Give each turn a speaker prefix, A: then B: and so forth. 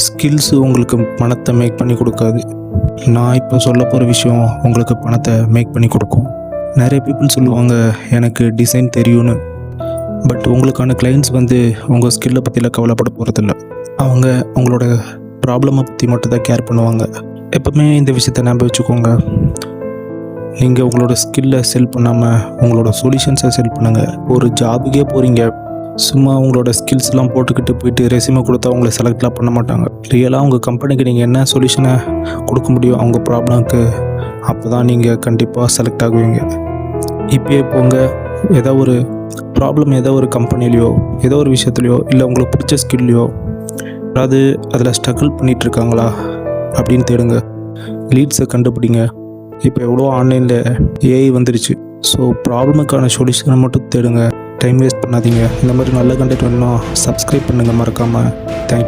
A: Skills உங்களுக்கு பணத்தை make பண்ணி கொடுக்காது. நான் இப்போ சொல்ல போகிற விஷயம் உங்களுக்கு பணத்தை மேக் பண்ணி கொடுக்கும். நிறைய பீப்புள் சொல்லுவாங்க எனக்கு டிசைன் தெரியும்னு. பட் உங்களுக்கான கிளைண்ட்ஸ் உங்கள் ஸ்கில்லை பற்றிலாம் கவலைப்பட போகிறதில்ல. அவங்க அவங்களோட ப்ராப்ளமை பற்றி மட்டும் தான் கேர் பண்ணுவாங்க. எப்பவுமே இந்த விஷயத்தை ஞாபகம் வச்சுக்கோங்க. நீங்கள் உங்களோட ஸ்கில்லை செல் பண்ணாமல் உங்களோட சொல்யூஷன்ஸை செல் பண்ணுங்கள். ஒரு ஜாபுக்கே போகிறீங்க, சும்மா உங்களோட ஸ்கில்ஸ்லாம் போட்டுக்கிட்டு போயிட்டு ரெஸ்யூமே கொடுத்தா உங்களை செலக்ட்லாம் பண்ண மாட்டாங்க. ரியலாக உங்கள் கம்பெனிக்கு நீங்கள் என்ன சொல்யூஷனை கொடுக்க முடியும் அவங்க ப்ராப்ளம்க்கு, அப்போ தான் நீங்கள் கண்டிப்பாக செலக்ட் ஆகுவீங்க. இப்போயே போங்க, ஏதோ ஒரு ப்ராப்ளம் ஏதோ ஒரு கம்பெனிலையோ ஏதோ ஒரு விஷயத்துலையோ இல்லை உங்களுக்கு பிடிச்ச ஸ்கில்லையோ அதாவது அதில் ஸ்ட்ரகிள் பண்ணிகிட்ருக்காங்களா அப்படின்னு தேடுங்க. லீட்ஸை கண்டுபிடிங்க. இப்போ எவ்வளோ ஆன்லைனில் ஏஐ வந்துருச்சு. ஸோ ப்ராப்ளமுக்கான சொல்யூஷனை மட்டும் தேடுங்க. டைம் வேஸ்ட் பண்ணாதீங்க. இந்த மாதிரி நல்ல கண்டென்ட் வேணும்னா சப்ஸ்கிரைப் பண்ணுங்கள் மறக்காமல். தேங்க்யூ.